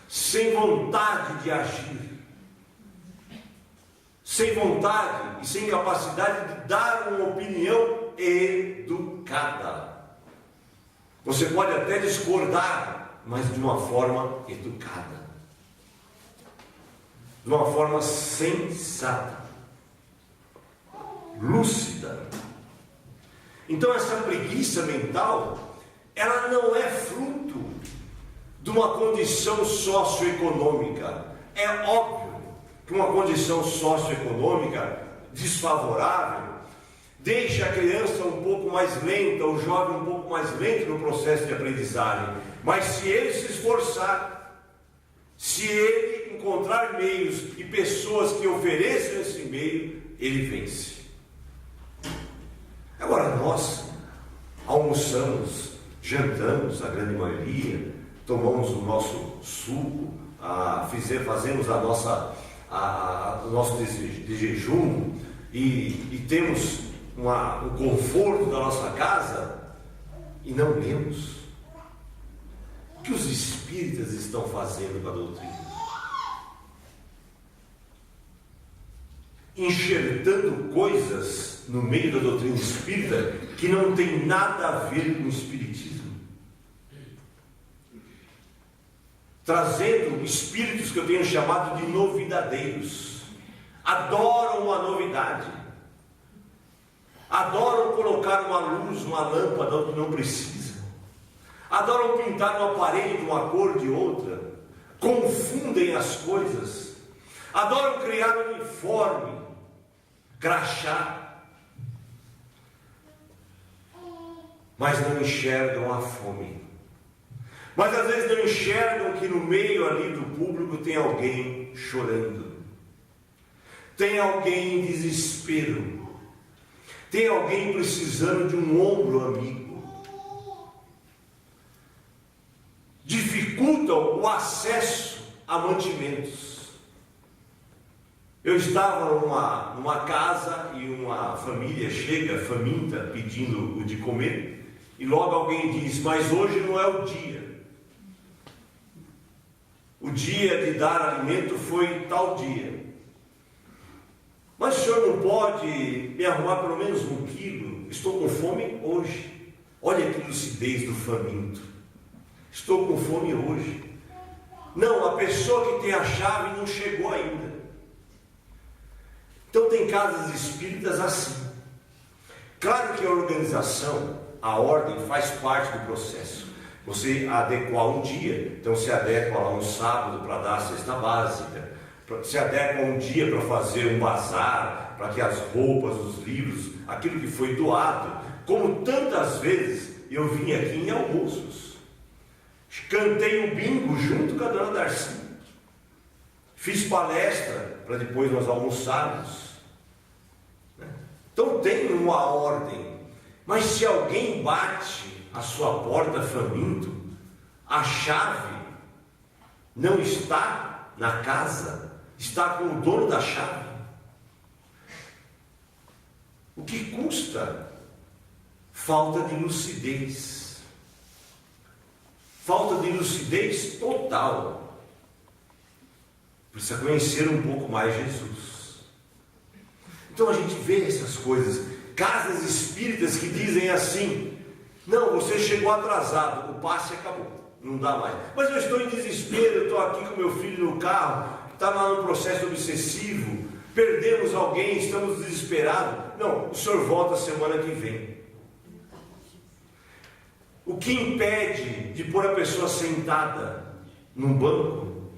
sem vontade de agir, sem vontade e sem capacidade de dar uma opinião educada. Você pode até discordar, mas de uma forma educada, de uma forma sensata, lúcida. Então essa preguiça mental, ela não é fruto de uma condição socioeconômica. É óbvio que uma condição socioeconômica desfavorável deixa a criança um pouco mais lenta, o jovem um pouco mais lento no processo de aprendizagem. Mas se ele se esforçar, se ele encontrar meios e pessoas que ofereçam esse meio, ele vence. Agora nós almoçamos, jantamos, a grande maioria, tomamos o nosso suco, fazemos o nosso de jejum e temos o conforto da nossa casa e não lemos. O que os espíritas estão fazendo com a doutrina? Enxertando coisas no meio da doutrina espírita que não tem nada a ver com o espiritismo, trazendo espíritos que eu tenho chamado de novidadeiros. Adoram a novidade, adoram colocar uma luz, uma lâmpada onde não precisa, adoram pintar uma parede de uma cor de outra, confundem as coisas, adoram criar um uniforme, crachá, mas não enxergam a fome. Mas às vezes não enxergam que no meio ali do público tem alguém chorando, tem alguém em desespero, tem alguém precisando de um ombro amigo. Dificultam o acesso a mantimentos. Eu estava numa casa e uma família chega faminta pedindo o de comer, e logo alguém diz: mas hoje não é o dia. O dia de dar alimento foi tal dia. Mas o senhor não pode me arrumar pelo menos 1 quilo? Estou com fome hoje. Olha que lucidez do faminto. Estou com fome hoje. Não, a pessoa que tem a chave não chegou ainda. Então tem casas espíritas assim. Claro que a organização, a ordem faz parte do processo. Você adequar um dia, então se adequa lá um sábado para dar a cesta básica, se adequa um dia para fazer um bazar, para que as roupas, os livros, aquilo que foi doado, como tantas vezes eu vim aqui em almoços, cantei o bingo junto com a dona Darcy, fiz palestra para depois nós almoçarmos. Então tem uma ordem, mas se alguém bate a sua porta faminto, a chave não está na casa, está com o dono da chave. O que custa? Falta de lucidez. Falta de lucidez total. Precisa conhecer um pouco mais Jesus. Então a gente vê essas coisas, casas espíritas que dizem assim: não, você chegou atrasado, o passe acabou, não dá mais. Mas eu estou em desespero, eu estou aqui com meu filho no carro, está lá no processo obsessivo, perdemos alguém, estamos desesperados. Não, o senhor volta semana que vem. O que impede de pôr a pessoa sentada num banco,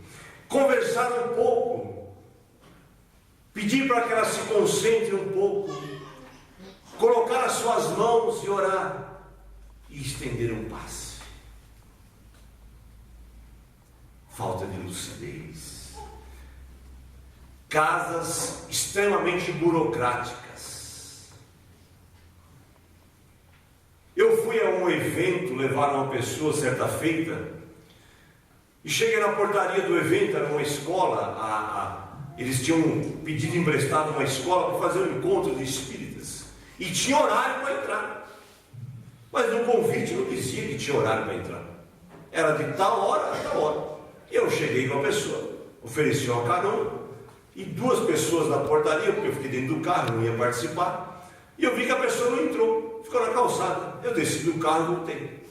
conversar um pouco, pedir para que ela se concentre um pouco, colocar as suas mãos e orar e estender um passe? Falta de lucidez. Casas extremamente burocráticas. Eu fui a um evento, levar uma pessoa certa feita, e cheguei na portaria do evento, era uma escola, eles tinham pedido emprestado uma escola para fazer um encontro de espíritas, e tinha horário para entrar, mas no convite não dizia que tinha horário para entrar, era de tal hora a tal hora. Eu cheguei com a pessoa, ofereci uma carona, e duas pessoas na portaria, porque eu fiquei dentro do carro, não ia participar, e eu vi que a pessoa não entrou, ficou na calçada. Eu desci do carro e voltei.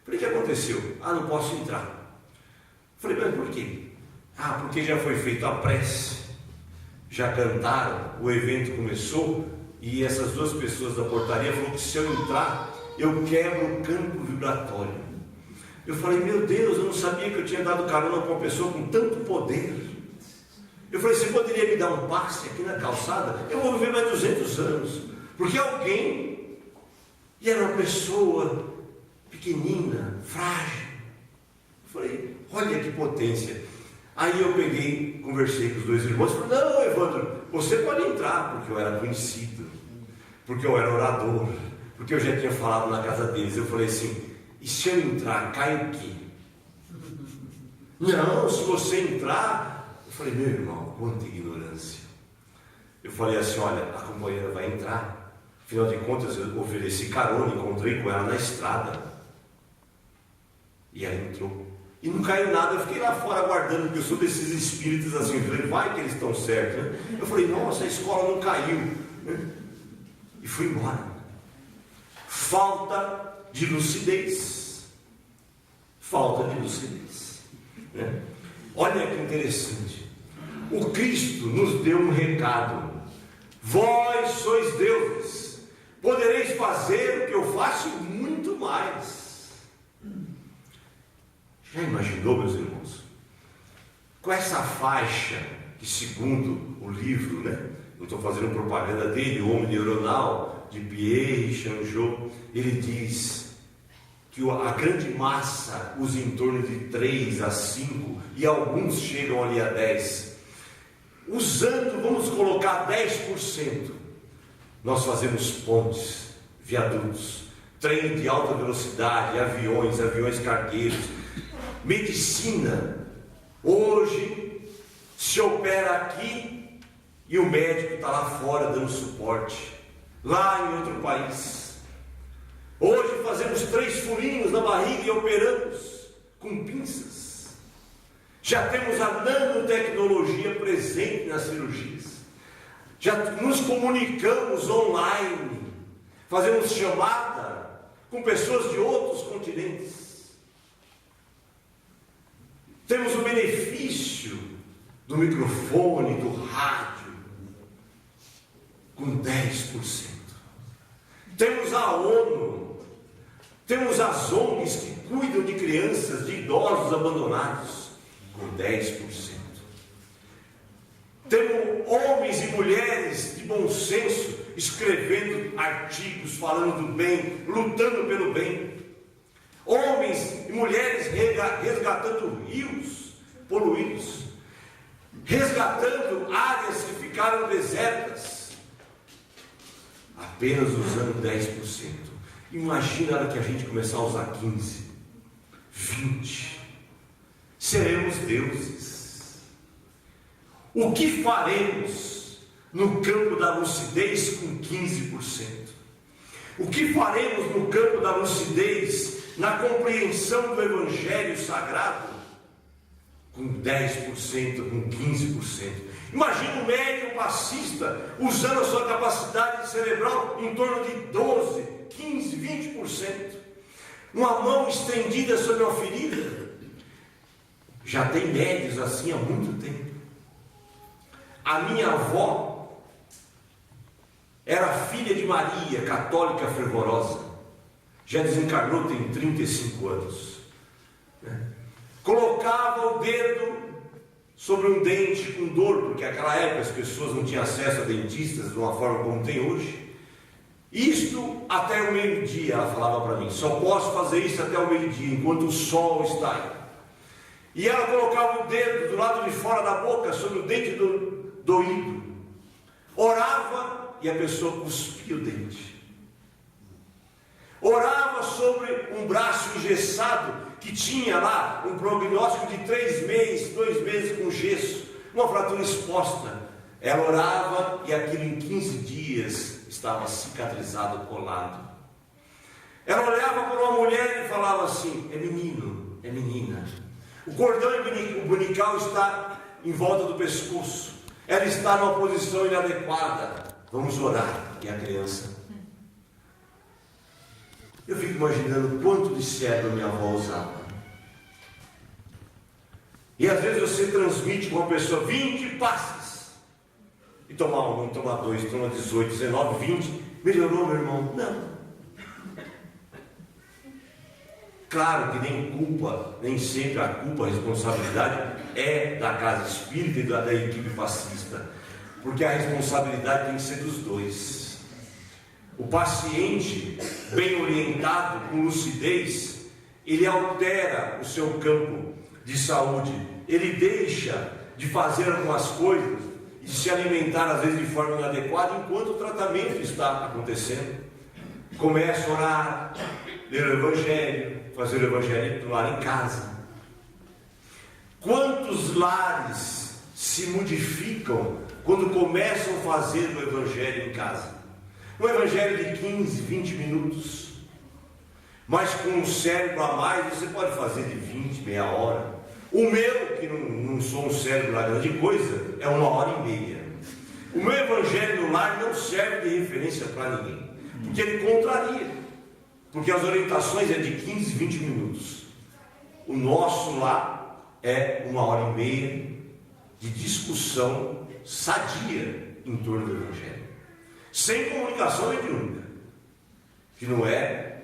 Falei: o que aconteceu? Ah, não posso entrar. Falei: mas por quê? Ah, porque já foi feita a prece, já cantaram, o evento começou, e essas duas pessoas da portaria falaram que se eu entrar, eu quebro o campo vibratório. Eu falei: meu Deus, eu não sabia que eu tinha dado carona para uma pessoa com tanto poder. Eu falei: você poderia me dar um passe aqui na calçada? Eu vou viver mais 200 anos. Porque alguém, e era uma pessoa pequenina, frágil. Eu falei: olha que potência. Aí eu peguei, conversei com os dois irmãos e falei: não, Evandro, você pode entrar, porque eu era conhecido, porque eu era orador, porque eu já tinha falado na casa deles. Eu falei assim: e se eu entrar, cai o quê? Não, se você entrar. Eu falei: meu irmão, quanta ignorância. Eu falei assim: olha, a companheira vai entrar. Afinal de contas, eu ofereci carona, encontrei com ela na estrada. E ela entrou. E não caiu nada, eu fiquei lá fora aguardando, porque eu sou desses espíritos assim. Eu falei: vai que eles estão certos, né? Eu falei: nossa, a escola não caiu, né? E fui embora. Falta de lucidez. Falta de lucidez, né? Olha que interessante. O Cristo nos deu um recado: vós sois deuses, podereis fazer o que eu faço e muito mais. Já imaginou, meus irmãos? Com essa faixa, que segundo o livro, né, não estou fazendo propaganda dele, o Homem Neuronal, de Pierre Chanjot, ele diz que a grande massa usa em torno de 3 a 5, e alguns chegam ali a 10. Usando, vamos colocar 10%, nós fazemos pontes, viadutos, trem de alta velocidade, aviões cargueiros, medicina. Hoje se opera aqui e o médico está lá fora dando suporte, lá em outro país. Hoje fazemos 3 furinhos na barriga e operamos com pinças. Já temos a nanotecnologia presente nas cirurgias. Já nos comunicamos online, fazemos chamada com pessoas de outros continentes. Temos o benefício do microfone, do rádio, com 10%. Temos a ONU, Temos as ONGs que cuidam de crianças, de idosos abandonados, com 10%. Temos homens e mulheres de bom senso escrevendo artigos, falando do bem, lutando pelo bem. Homens e mulheres resgatando rios poluídos, resgatando áreas que ficaram desertas, apenas usando 10%. Imagina a hora que a gente começar a usar 15, 20, seremos deuses. O que faremos no campo da lucidez com 15%? O que faremos no campo da lucidez, na compreensão do Evangelho Sagrado, com 10%, com 15%? Imagina um médium passista usando a sua capacidade cerebral em torno de 12%, 15%, 20%. Uma mão estendida sobre uma ferida. Já tem médios assim há muito tempo. A minha avó era filha de Maria, católica fervorosa. Já desencarnou, tem 35 anos. Colocava o dedo sobre um dente com dor, porque naquela época as pessoas não tinham acesso a dentistas de uma forma como tem hoje. Isto até o meio-dia, ela falava para mim. Só posso fazer isso até o meio-dia, enquanto o sol está aí. E ela colocava o dedo do lado de fora da boca, sobre o dente doído. Orava e a pessoa cuspia o dente. Orava sobre um braço engessado, que tinha lá um prognóstico de 3 meses, 2 meses com gesso, uma fratura exposta. Ela orava e aquilo em 15 dias estava cicatrizado, colado. Ela olhava para uma mulher e falava assim: é menino, é menina. O cordão umbilical está em volta do pescoço. Ela está numa posição inadequada. Vamos orar. E a criança. Eu fico imaginando quanto de cérebro minha avó usava. E às vezes você transmite para uma pessoa 20 passes. E toma 1, toma 2, toma 18, 19, 20. Melhorou, meu irmão? Não. Claro que nem sempre a culpa, a responsabilidade é da casa espírita e da equipe passista. Porque a responsabilidade tem que ser dos dois. O paciente, bem orientado, com lucidez, ele altera o seu campo de saúde. Ele deixa de fazer algumas coisas, de se alimentar às vezes de forma inadequada, enquanto o tratamento está acontecendo. Começa a orar, ler o Evangelho, fazer o Evangelho lá em casa. Quantos lares se modificam quando começam a fazer o Evangelho em casa? Um Evangelho de 15, 20 minutos. Mas com um cérebro a mais, você pode fazer de 20, meia hora. O meu, que não sou um cérebro lá grande coisa, é 1h30. O meu Evangelho no lar não serve de referência para ninguém, porque ele contraria. Porque as orientações é de 15, 20 minutos. O nosso lá é 1h30 de discussão sadia em torno do Evangelho. Sem comunicação mediúnica, que não é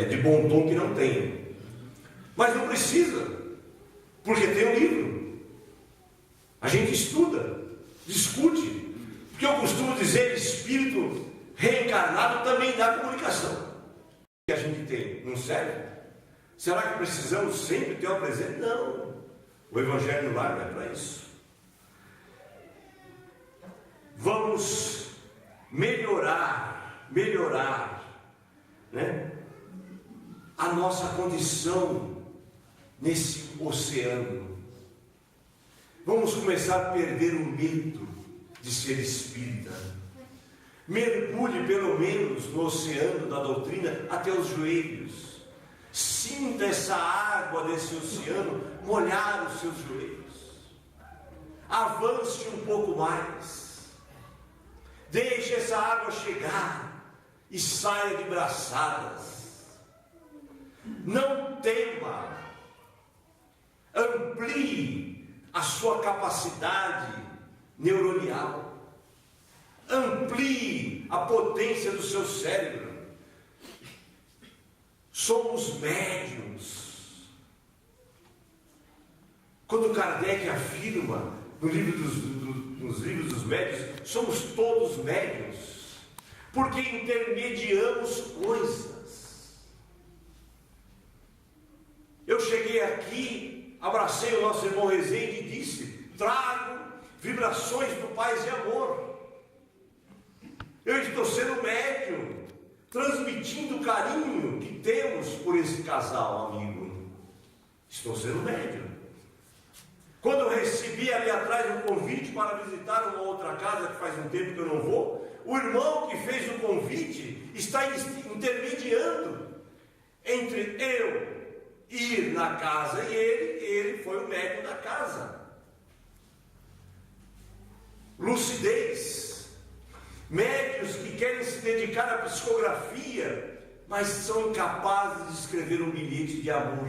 de bom tom que não tem. Mas não precisa, porque tem um livro. A gente estuda, discute, porque eu costumo dizer que espírito reencarnado também dá comunicação. Que a gente tem, não serve? Será que precisamos sempre ter o presente? Não. O Evangelho no lar não é para isso. Vamos melhorar, né, a nossa condição nesse oceano. Vamos começar a perder o medo de ser espírita. Mergulhe pelo menos no oceano da doutrina até os joelhos. Sinta essa água desse oceano molhar os seus joelhos. Avance um pouco mais. Deixe essa água chegar e saia de braçadas. Não tema. Amplie a sua capacidade neuronial. Amplie a potência do seu cérebro. somos médiums. Quando Kardec afirma nos livros dos médiuns, somos todos médiuns, porque intermediamos coisas. Eu cheguei aqui, abracei o nosso irmão Rezende e disse: trago vibrações do paz e amor. Eu estou sendo médium, transmitindo o carinho que temos por esse casal amigo. Estou sendo médium. Quando eu recebi ali atrás um convite para visitar uma outra casa, que faz um tempo que eu não vou, o irmão que fez o convite está intermediando entre eu ir na casa e ele foi o médium da casa. Lucidez. Médios que querem se dedicar à psicografia, mas são incapazes de escrever um bilhete de amor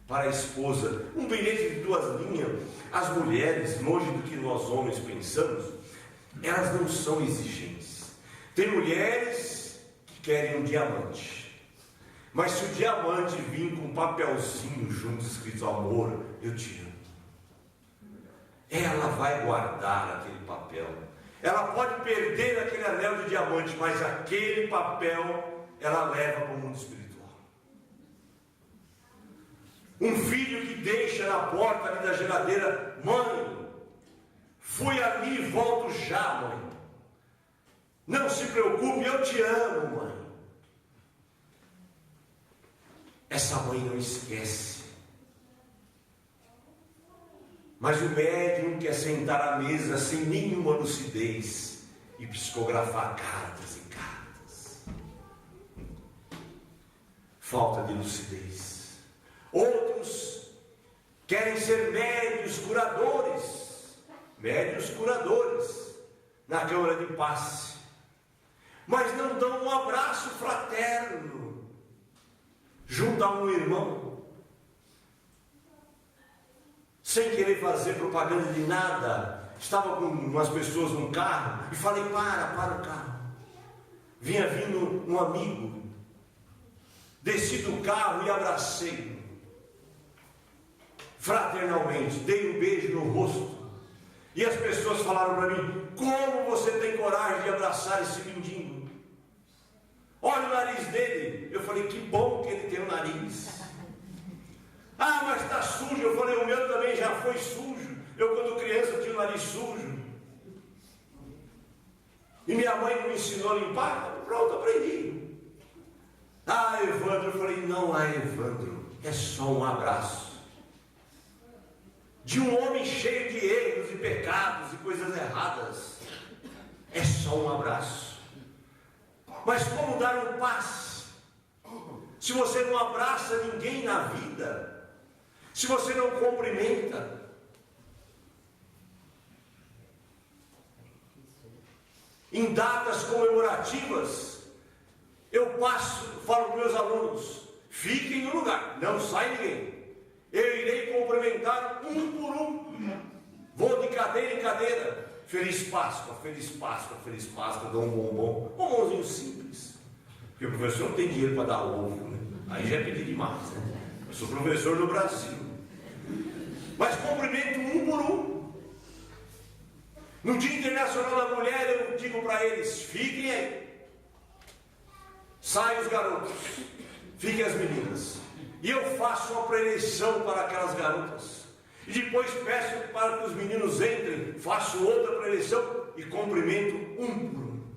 para a esposa, um bilhete de 2 linhas. As mulheres, longe do que nós homens pensamos, elas não são exigentes. Tem mulheres que querem um diamante, mas se o diamante vir com um papelzinho junto escrito amor, eu te amo, ela vai guardar aquele papel. Ela pode perder aquele anel de diamante, mas aquele papel ela leva para o mundo espiritual. Um filho que deixa na porta ali da geladeira: mãe, fui ali e volto já, mãe. Não se preocupe, eu te amo, mãe. Essa mãe não esquece. Mas o médium quer sentar à mesa sem nenhuma lucidez e psicografar cartas e cartas. Falta de lucidez. Outros querem ser médios curadores na câmara de passe, mas não dão um abraço fraterno junto a um irmão, sem querer fazer propaganda de nada. Estava com umas pessoas num carro e falei: para o carro. Vinha vindo um amigo, desci do carro e abracei fraternalmente, dei um beijo no rosto, e as pessoas falaram para mim: como você tem coragem de abraçar esse mendigo? Olha o nariz dele. Eu falei: que bom que ele tem o nariz. Ah, mas está sujo. Eu falei: o meu também já foi sujo. Eu, quando criança, tinha o nariz sujo. E minha mãe não me ensinou a limpar. Pronto, aprendi. Ah, Evandro. Eu falei: não há Evandro. É só um abraço. De um homem cheio de erros e pecados e coisas erradas. É só um abraço. Mas como dar um passe? Se você não abraça ninguém na vida, se você não cumprimenta, em datas comemorativas, eu falo para meus alunos: fiquem no lugar, não sai ninguém. Eu irei cumprimentar um por um, vou de cadeira em cadeira. Feliz Páscoa, feliz Páscoa, feliz Páscoa. Dou um bombom, bombonzinho simples, porque o professor não tem dinheiro para dar ovo, né? Aí já é pedir demais, né? Eu sou professor do Brasil, mas cumprimento um por um. No Dia Internacional da Mulher, eu digo para eles: fiquem aí. Saem os garotos, fiquem as meninas. E eu faço uma preleção para aquelas garotas. E depois peço para que os meninos entrem, faço outra preleção e cumprimento um por um.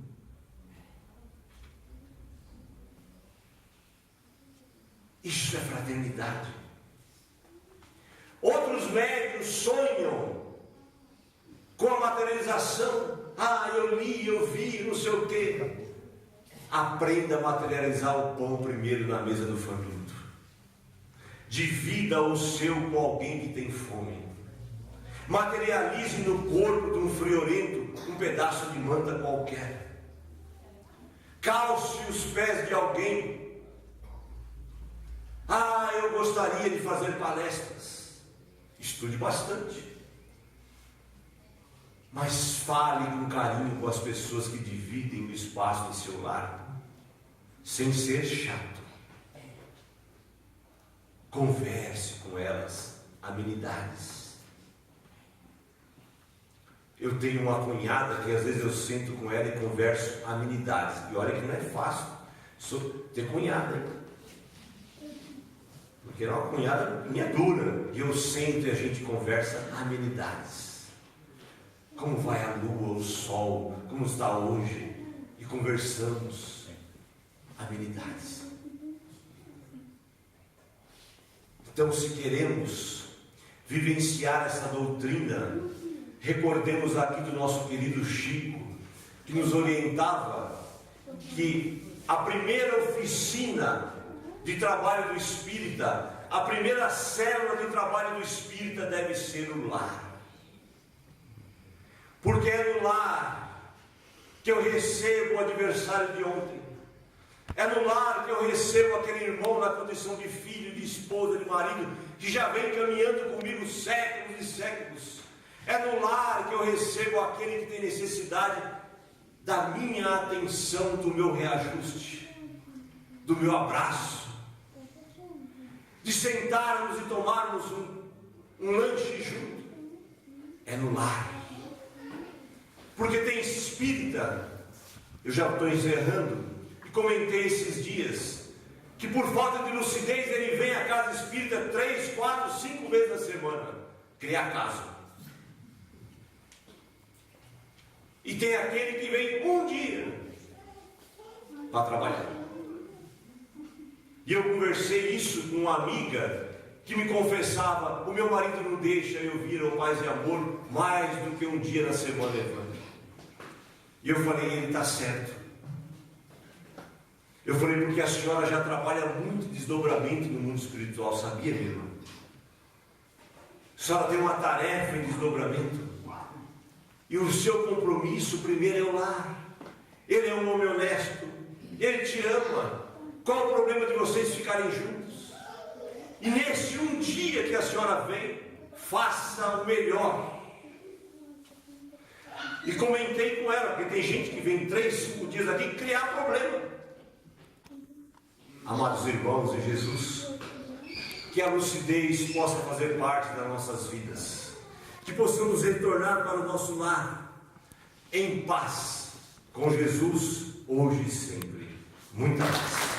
Isso é fraternidade. Outros médios sonham com a materialização. Ah, eu li, eu vi, não sei o quê. Aprenda a materializar o pão primeiro na mesa do faminto. Divida o seu com alguém que tem fome. Materialize no corpo de um friorento um pedaço de manta qualquer. Calce os pés de alguém. Ah, eu gostaria de fazer palestras. Estude bastante. Mas fale com carinho com as pessoas que dividem o espaço em seu lar, sem ser chato. converse com elas amenidades. Eu tenho uma cunhada que às vezes eu sento com ela e converso amenidades. E olha que não é fácil ter cunhada, hein? Porque é uma cunhada minha dura. E eu sento e a gente conversa amenidades. Como vai a lua, o sol, como está hoje? E conversamos amenidades. Então, se queremos vivenciar essa doutrina, recordemos aqui do nosso querido Chico, que nos orientava que a primeira oficina de trabalho do espírita, a primeira célula de trabalho do espírita deve ser o lar. Porque é no lar que eu recebo o adversário de ontem. É no lar que eu recebo aquele irmão na condição de filho, de esposa, de marido, que já vem caminhando comigo séculos e séculos. É no lar que eu recebo aquele que tem necessidade da minha atenção, do meu reajuste, do meu abraço, de sentarmos e tomarmos um lanche junto. É no lar. Porque tem espírita, eu já estou encerrando, e comentei esses dias, que por falta de lucidez ele vem à casa espírita 3, 4, 5 vezes na semana, criar caso. E tem aquele que vem um dia para trabalhar. E eu conversei isso com uma amiga que me confessava: o meu marido não deixa eu vir ao Paz e Amor mais do que um dia na semana, Evandro. E eu falei: ele está certo. Eu falei: porque a senhora já trabalha muito desdobramento no mundo espiritual, sabia, minha irmã? A senhora tem uma tarefa em desdobramento. E o seu compromisso primeiro é o lar. Ele é um homem honesto, ele te ama. Qual o problema de vocês ficarem juntos? E nesse um dia que a senhora vem, faça o melhor. E comentei com ela, porque tem gente que vem 3, 5 dias aqui criar problema. Amados irmãos em Jesus, que a lucidez possa fazer parte das nossas vidas, que possamos retornar para o nosso lar em paz com Jesus hoje e sempre. Muita paz.